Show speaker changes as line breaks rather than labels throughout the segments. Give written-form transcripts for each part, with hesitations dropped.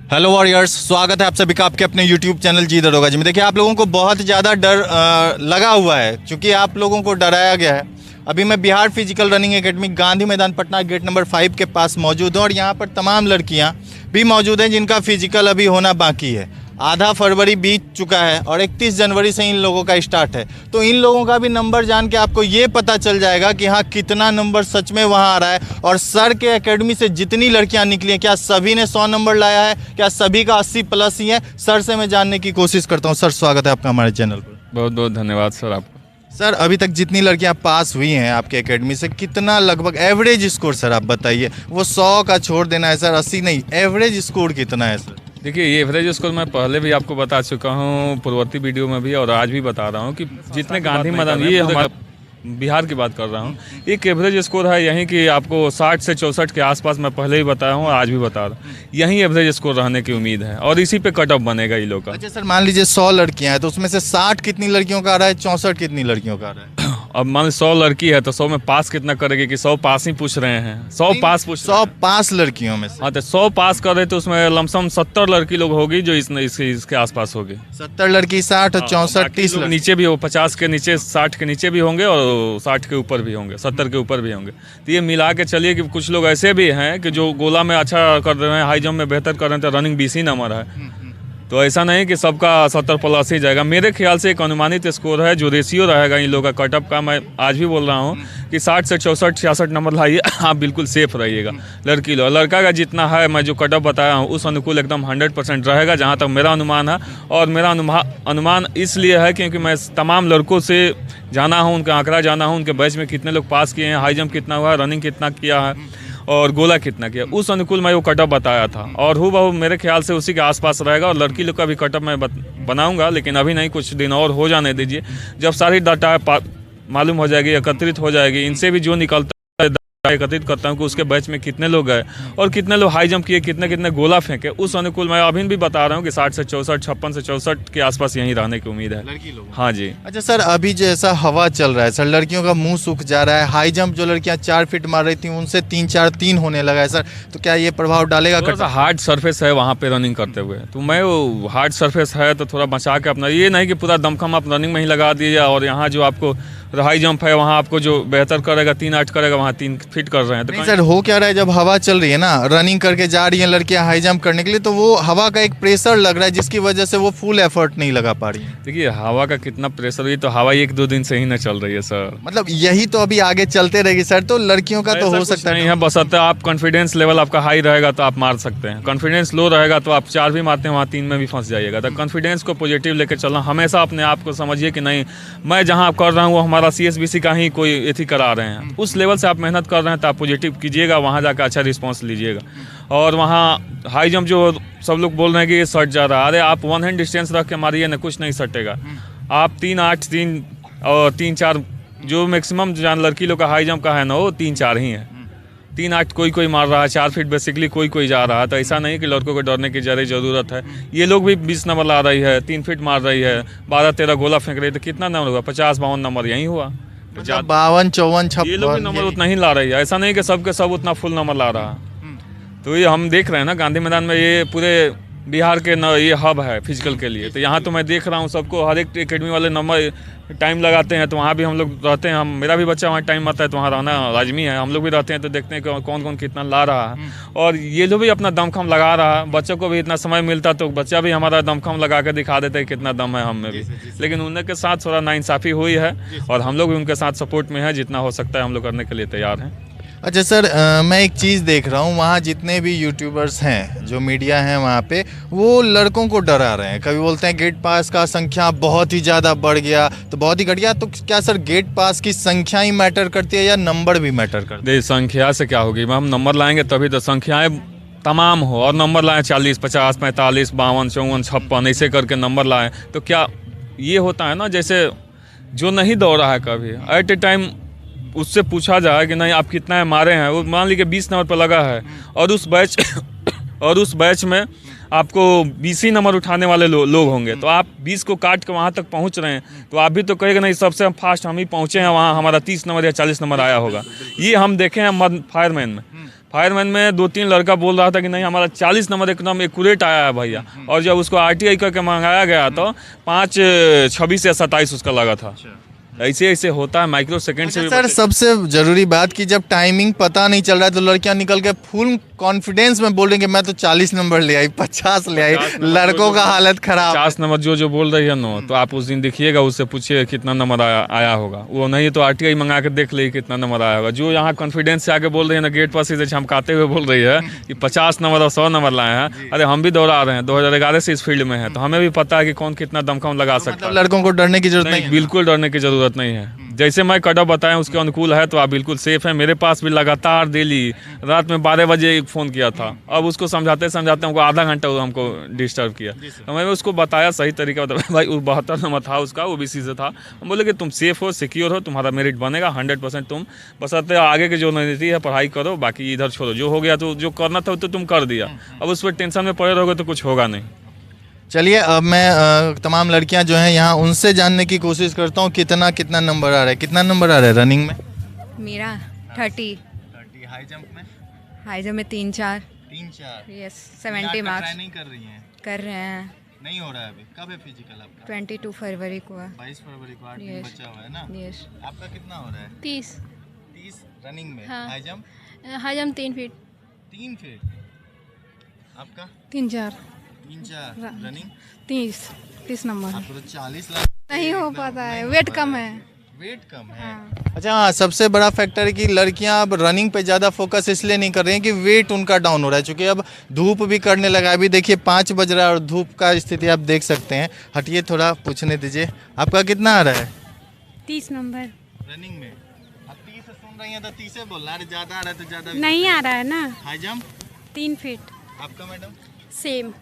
Hello warriors, स्वागत है आप सभी का आपके अपने यूट्यूब चैनल जी दरोगा जी में। देखिए, आप लोगों को बहुत ज़्यादा डर लगा हुआ है क्योंकि आप लोगों को डराया गया है। अभी मैं Bihar physical running academy Gandhi मैदान पटना गेट नंबर 5 के पास मौजूद हूँ और यहाँ पर तमाम लड़कियाँ भी मौजूद हैं जिनका फिजिकल अभी होना बाकी है। आधा फरवरी बीत चुका है और 31 जनवरी से इन लोगों का स्टार्ट है। तो इन लोगों का भी नंबर जान के आपको ये पता चल जाएगा कि हाँ, कितना नंबर सच में वहाँ आ रहा है। और सर के एकेडमी से जितनी लड़कियाँ निकली हैं, क्या सभी ने 100 नंबर लाया है, क्या सभी का 80 प्लस ही है? सर से मैं जानने की कोशिश करता हूँ। सर, स्वागत है आपका हमारे चैनल पर।
बहुत बहुत धन्यवाद सर आपको।
सर, अभी तक जितनी लड़कियां पास हुई हैं आपके एकेडमी से, कितना लगभग एवरेज स्कोर सर आप बताइए? वो 100 का छोड़ देना है सर, 80 नहीं, एवरेज स्कोर कितना है सर?
देखिए, ये एवरेज स्कोर मैं पहले भी आपको बता चुका हूँ, पूर्ववर्ती वीडियो में भी, और आज भी बता रहा हूँ कि जितने गांधी मैदान, ये हमारा बिहार की बात कर रहा हूँ, एक एवरेज स्कोर है यहीं कि आपको 60 से 64 के आसपास मैं पहले ही बताया हूँ और आज भी बता रहा हूँ, यहीं एवरेज स्कोर रहने की उम्मीद है और इसी पे कट ऑफ बनेगा ये लोग का।
अच्छा सर, मान लीजिए 100 लड़कियां हैं तो उसमें से 60 कितनी लड़कियों का आ रहा है, 64 कितनी लड़कियों का आ रहा है?
अब मान 100 लड़की है तो 100 में पास कितना करेगी कि 100 पास ही पूछ रहे हैं, 100 पास पूछ
100 पास लड़कियों में से?
हाँ, तो 100 पास कर रहे तो उसमें लमसम 70 लड़की लोग होगी जो इसके आसपास होगी।
70 लड़की 60 और 64 30
नीचे भी हो, 50 के नीचे 60 के नीचे भी होंगे और 60 के ऊपर भी होंगे, 70 के ऊपर भी होंगे। तो ये मिला के चलिए कि कुछ लोग ऐसे भी हैं कि जो गोला में अच्छा कर रहे हैं, हाई जंप में बेहतर कर रहे हैं, तो रनिंग 20 ही नंबर है। तो ऐसा नहीं कि सबका 70 प्लस ही जाएगा। मेरे ख्याल से एक अनुमानित स्कोर है जो रेशियो रहेगा इन लोगों का कटअप का। मैं आज भी बोल रहा हूँ कि 60 से 64 66 नंबर लाइए, आप बिल्कुल सेफ रहिएगा। लड़की लो, लड़का का जितना है मैं जो कटअप बताया हूँ उस अनुकूल एकदम 100% रहेगा, जहाँ तक मेरा अनुमान है। और मेरा अनुमान इसलिए है क्योंकि मैं तमाम लड़कों से जाना हूँ, उनका आंकड़ा जाना हूँ, उनके बैच में कितने लोग पास किए हैं, हाई जंप कितना हुआ है, रनिंग कितना किया है और गोला कितना किया, उस अनुकूल मैं वो कटअप बताया था और हूबहू मेरे ख्याल से उसी के आसपास रहेगा। और लड़की लोग का भी कटअप मैं बनाऊंगा, लेकिन अभी नहीं, कुछ दिन और हो जाने दीजिए। जब सारी डाटा मालूम हो जाएगी, एकत्रित हो जाएगी, इनसे भी जो निकलता है एकत्रित करता हूँ कि उसके बैच में कितने लोग गए और कितने लोग हाई जंप किए, कितने कितने गोला फेंके, उस अनुकूल मैं अभी भी बता रहा हूँ कि 60 से 64 56 से 64 के आसपास यहीं रहने की उम्मीद है लड़की लोग। हाँ जी।
अच्छा सर, अभी जैसा हवा चल रहा है सर, लड़कियों का मुंह सूख जा रहा है। हाई जंप जो लड़कियां 4 फीट मार रही थी उनसे 3-4-3 होने लगा है सर, तो क्या ये प्रभाव डालेगा?
थोड़ा हार्ड सरफेस है वहाँ पे रनिंग करते हुए, तो मैं वो हार्ड सरफेस है तो थोड़ा बचा के अपना, ये नहीं कि पूरा दमखम आप रनिंग में ही लगा दीजिए और यहाँ जो आपको हाई जंप है वहाँ आपको जो बेहतर करेगा 3-8 करेगा, वहाँ 3 फीट कर रहे हैं। तो
नहीं सर, हो क्या रहा है, जब हवा चल रही है ना, रनिंग करके जा रही हैं लड़कियां हाई जंप करने के लिए, तो वो हवा का एक प्रेशर लग रहा है जिसकी वजह से वो फुल एफर्ट नहीं लगा पा रही है।
देखिए, हवा का कितना प्रेशर है, तो हवा 1-2 दिन से ही न चल रही है सर।
मतलब यही तो अभी आगे चलते रहेगी सर, तो लड़कियों का तो हो सकता
नहीं है, बशर्ते आप कॉन्फिडेंस लेवल आपका हाई रहेगा तो आप मार सकते हैं। कॉन्फिडेंस लो रहेगा तो आप 4 भी मारते हैं वहाँ 3 में भी फंस जाइएगा। तो कॉन्फिडेंस को पॉजिटिव लेकर चलना, हमेशा अपने आप को समझिए कि नहीं, मैं जहाँ कर रहा हूँ वो हमारा CSBC का ही कोई एथी करा रहे हैं, उस लेवल से आप मेहनत कर रहे हैं तो आप पॉजिटिव कीजिएगा, वहाँ जाकर अच्छा रिस्पांस लीजिएगा। और वहाँ हाई जंप जो सब लोग बोल रहे हैं कि ये सट जा रहा है, अरे आप 1 हैंड डिस्टेंस रख के मारिए ना, कुछ नहीं सटेगा। आप 3-8 3 और 3-4 जो मैक्सिमम जान लड़की लोग का हाई जंप का है ना, वो 3-4 ही है। 3-8 कोई मार रहा है, 4 फीट बेसिकली कोई जा रहा है। तो ऐसा नहीं कि लड़कों को डरने की ज़रूरत है। ये लोग भी 20 नंबर ला रही है, 3 फीट मार रही है, 12-13 गोला फेंक रही है, तो कितना नंबर हुआ? 50-52 नंबर यही हुआ।
52 54 56
ये लोग भी नंबर उतना ही ला रही है, ऐसा नहीं कि सबके सब उतना फुल नंबर ला रहा है। तो ये हम देख रहे हैं ना गांधी मैदान में, ये पूरे बिहार के ये हब है फिजिकल के लिए। तो यहाँ तो मैं देख रहा हूँ सबको, हर एक एकेडमी वाले नंबर टाइम लगाते हैं, तो वहाँ भी हम लोग रहते हैं। मेरा भी बच्चा वहाँ टाइम आता है तो वहाँ रहना लाजमी है। हम लोग भी रहते हैं तो देखते हैं कि कौन कौन कितना ला रहा है और ये लोग भी अपना दमखम लगा रहा है। बच्चों को भी इतना समय मिलता तो बच्चा भी हमारा दमखम लगा के दिखा देते हैं कितना दम है हम में भी। लेकिन उनके साथ थोड़ा नाइंसाफ़ी हुई है और हम लोग भी उनके साथ सपोर्ट में है, जितना हो सकता है हम लोग करने के लिए तैयार हैं।
अच्छा सर, मैं एक चीज़ देख रहा हूँ, वहाँ जितने भी यूट्यूबर्स हैं, जो मीडिया हैं वहाँ पे, वो लड़कों को डरा रहे हैं। कभी बोलते हैं गेट पास का संख्या बहुत ही ज़्यादा बढ़ गया तो बहुत ही घट गया। तो क्या सर गेट पास की संख्या ही मैटर करती है या नंबर भी मैटर करती है?
संख्या से क्या होगी, हम नंबर लाएंगे तभी तो, संख्याएँ तमाम हो और नंबर लाएँ 40 50 45 52 54 56 ऐसे करके नंबर लाएँ तो क्या ये होता है ना, जैसे जो नहीं दौड़ा है कभी एट ए टाइम उससे पूछा जाए कि नहीं आप कितना मारे हैं, वो मान लीजिए 20 नंबर पर लगा है और उस बैच में आपको 20 ही नंबर उठाने वाले लोग होंगे, तो आप 20 को काट के वहाँ तक पहुँच रहे हैं तो आप भी तो कहेगा नहीं सबसे फास्ट हम ही पहुँचे हैं, वहाँ हमारा 30 नंबर या 40 नंबर आया होगा। ये हम देखे हैं फायरमैन में। फायरमैन में 2-3 लड़का बोल रहा था कि नहीं हमारा 40 नंबर एकदम एक्यूरेट आया है भैया, और जब उसको RTI करके मंगाया गया तो 5:26 या 27 उसका लगा था। ऐसे ऐसे होता है, माइक्रो सेकंड से भी
सर सबसे जरूरी बात कि जब टाइमिंग पता नहीं चल रहा है तो लड़कियां निकल के फुल कॉन्फिडेंस में बोल रही कि मैं तो 40 नंबर ले आई, 50 ले आई, लड़कों का हालत खराब।
50 नंबर जो बोल रही है नो, तो आप उस दिन देखिएगा, उससे पूछिए कितना नंबर आया होगा। वो नहीं तो RTI मंगा के देख ली कितना नंबर आया होगा। जो यहाँ कॉन्फिडेंस से आके बोल रही है ना, गेट पर से झमकाते हुए बोल रही है कि 50 नंबर और 100 नंबर लाए हैं। अरे हम भी दौड़ा रहे हैं, 2011 से इस फील्ड में है, तो हमें भी पता है कि कौन कितना दमखम लगा सकता है।
लड़कों को डरने की जरूरत
नहीं,
नहीं,
बिल्कुल डरने की जरूरत नहीं है। जैसे मैं कटअप बताया उसके अनुकूल है तो आप बिल्कुल सेफ है। मेरे पास भी लगातार डेली रात में 12 बजे एक फ़ोन किया था। अब उसको समझाते समझाते हमको आधा घंटा हमको डिस्टर्ब किया, तो मैंने उसको बताया सही तरीका बताया। भाई वो 72 नंबर था उसका, OBC से था। हम बोले कि तुम सेफ हो, सिक्योर हो, तुम्हारा मेरिट बनेगा 100%। तुम बस आगे की जो रणनीति है पढ़ाई करो, बाकी इधर छोड़ो। जो हो गया तो जो करना था तो तुम कर दिया, अब उस पर टेंशन में पड़े रहोगे तो कुछ होगा नहीं।
चलिए अब मैं तमाम लड़कियां जो हैं यहाँ उनसे जानने की कोशिश करता हूँ कितना नंबर आ रहा है, कितना नंबर आ रहा है रनिंग में?
मेरा 30।
हाई जंप में?
हाई जंप में 3-4।
3-4?
यस 70 मार्क्स
नहीं कर रही हैं?
कर रहे हैं।
नहीं हो रहा है अभी। कब है फिजिकल आपका?
22 फरवरी को है।
22 फरवरी को 8 दिन
Yes.
बचा हुआ है ना?
यस
आपका कितना हो रहा है?
30।
30 रनिंग में?
हाँ।
High jump?
High jump 3 feet.
3 feet. आपका?
3-4।
3-4 रनिंग?
30 नंबर।
आपको तो 40 लाख
नहीं हो पाता है, वेट कम है।
वेट कम है।
हाँ।
अच्छा हाँ, सबसे बड़ा फैक्टर है कि लड़कियां अब रनिंग पे ज़्यादा फोकस इसलिए नहीं कर रही हैं कि वेट उनका डाउन हो रहा है, क्योंकि अब धूप भी करने लगा है। अभी देखिए 5 बज रहा है और धूप का स्थिति आप देख सकते हैं। हटिए थोड़ा पूछने दीजिए, आपका कितना आ रहा है
30 नंबर।
रनिंग में? अब 30 सुन रही हैं तो 30 बोल रहा है, ज़्यादा आ रहा है तो ज़्यादा।
नहीं आ रहा है ना।
High jump?
3 फीट।
आपका मैडम?
सेम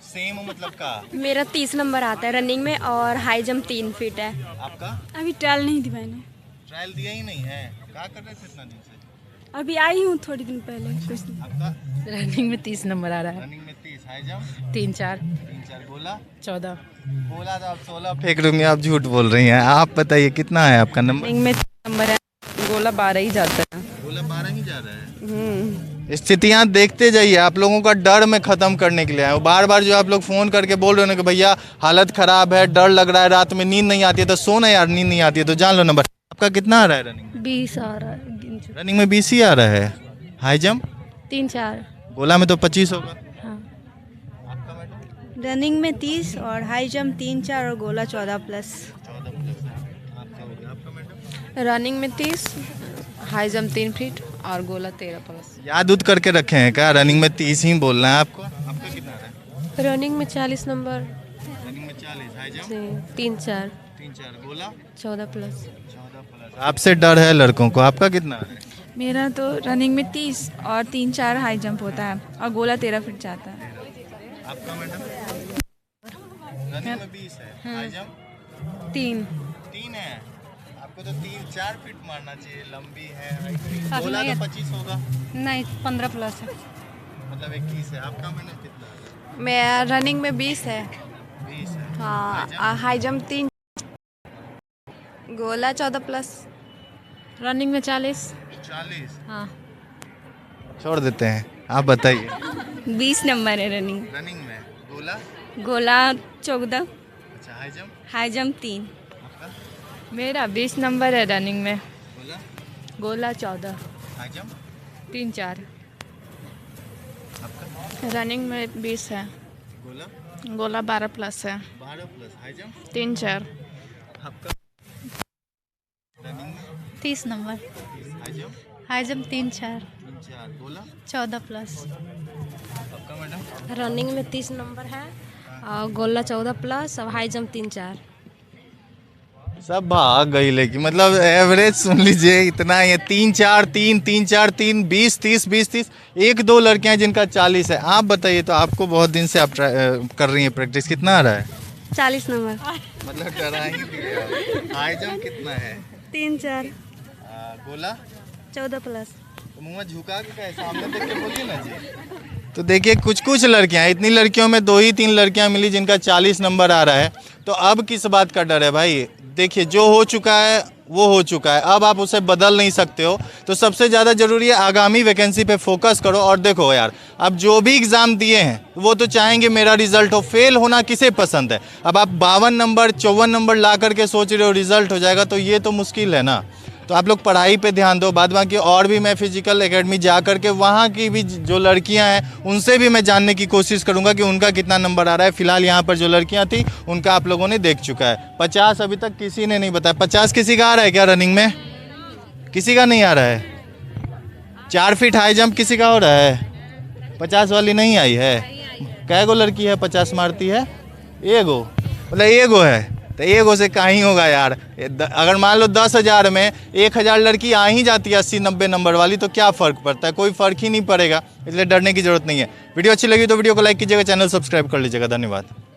सेम मतलब का?
मेरा 30 नंबर आता है रनिंग में, और हाई जंप 3 फीट है।
आपका?
अभी ट्रायल नहीं दी मैंने,
ट्रायल दिया ही नहीं है? क्या कर रहे थे इतना दिन से?
अभी आई हूँ थोड़ी दिन पहले कुछ दिन।
आपका?
रनिंग में 30 नंबर आ रहा है।
रनिंग में 30, हाई जंप?
3-4
3-4, गोला?
14।
बोला तो आप 16 फेंक दूंगी, आप झूठ बोल रही हैं। आप बताइए कितना है आपका नंबर?
रनिंग में नंबर है, गोला 12 ही जाता है।
गोला 12 ही जा रहा है। स्थितियां देखते जाइए, आप लोगों का डर में खत्म करने के लिए आया हूँ। बार बार जो आप लोग फोन करके बोल रहे हो ना कि भैया हालत खराब है, डर लग रहा है, रात में नींद नहीं आती है, तो सोना यार, नींद नहीं आती है तो जान लो नंबर। आपका कितना आ रहा है रनिंग?
20 आ रहा है।
रनिंग में 20 ही आ रहा है। High jump?
3-4।
गोला में तो 25 होगा।
हाँ।
आपका मैडम?
रनिंग में 30 और हाई जंप 3-4 और गोला 14+।
14 प्लस है। आपका हो गया। आपका मैडम?
रनिंग में 30, हाई जंप 3 फीट और गोला 13+।
याद उद करके रखे हैं क्या? रनिंग में 30 ही बोलना है आपको। आपका कितना आ रहा है?
रनिंग में 40 नंबर।
रनिंग में 40, हाई जंप?
3-4।
3-4, गोला
14+।
14 प्लस। आपसे डर है लड़कों को। आपका कितना है?
मेरा तो रनिंग में 30 और 3-4 हाई जंप होता है और गोला 13 फीट जाता है।
आपका मैडम? रनिंग में 20 है। High jump?
3
है। आपको तो 3-4 फीट मारना चाहिए, लंबी है। गोला तो 25 होगा,
नहीं 15+ है।
मतलब 21 है। आपका मैडम कितना है?
मेरा रनिंग में 20 है।
20 है।
हाँ, हाई जंप 3, गोला 14+।
रनिंग में 40।
40?
हाँ।
छोड़ देते हैं, आप बताइए।
20 नंबर है रनिंग।
रनिंग में गोला?
गोला 14।
अच्छा, हाई जंप?
High jump 3।
आपका?
मेरा 20 नंबर है रनिंग में,
गोला?
गोला 14।
High jump?
3-4।
आपका?
रनिंग में 20 है,
गोला?
गोला 12+ है।
12 प्लस। High jump?
3-4।
आपका? रनिंग में
30 number.
High jump?
High jump 3-4।
3-4, गोला?
14+।
आपका मैडम?
रनिंग में 30 नंबर है, और गोला 14+ और हाई जंप 3-4।
सब भाग गई, लेकिन मतलब एवरेज सुन लीजिए इतना ही है। 3-4 3 3-4 3 20 30 20 30। 1-2 लड़कियां जिनका 40 है। आप बताइए, तो आपको बहुत दिन से आप कर रही हैं प्रैक्टिस, कितना आ रहा है?
40 नंबर।
मतलब डरा ही दिया। हाई जंप कितना है?
3-4।
गोला?
14+।
तो मुंह में झुका के कहे, सामने देख के बोलिए ना जी। तो देखिए कुछ लड़कियां, इतनी लड़कियों में 2 ही 3 लड़कियां मिली जिनका 40 नंबर आ रहा है। तो अब किस बात का डर है भाई? देखिए जो हो चुका है वो हो चुका है, अब आप उसे बदल नहीं सकते हो। तो सबसे ज़्यादा ज़रूरी है आगामी वैकेंसी पे फोकस करो। और देखो यार, अब जो भी एग्ज़ाम दिए हैं वो तो चाहेंगे मेरा रिजल्ट हो, फेल होना किसे पसंद है। अब आप 52 नंबर 54 नंबर ला करके सोच रहे हो रिजल्ट हो जाएगा, तो ये तो मुश्किल है ना। तो आप लोग पढ़ाई पे ध्यान दो। बाद बाकी और भी मैं फिजिकल एकेडमी जा करके वहाँ की भी जो लड़कियाँ हैं उनसे भी मैं जानने की कोशिश करूँगा कि उनका कितना नंबर आ रहा है। फिलहाल यहाँ पर जो लड़कियाँ थी उनका आप लोगों ने देख चुका है। 50 अभी तक किसी ने नहीं बताया। 50 किसी का आ रहा है क्या रनिंग में? किसी का नहीं आ रहा है। 4 फीट हाई जंप किसी का हो रहा है? 50 वाली नहीं आई है। कै गो लड़की है 50 मारती है? एगो, मतलब एगो है। तो एगो से कहीं होगा यार। अगर मान लो 10,000 में 1,000 लड़की आ ही जाती है 80-90 नंबर वाली, तो क्या फ़र्क पड़ता है? कोई फ़र्क ही नहीं पड़ेगा। इसलिए डरने की ज़रूरत नहीं है। वीडियो अच्छी लगी तो वीडियो को लाइक कीजिएगा, चैनल सब्सक्राइब कर लीजिएगा। धन्यवाद।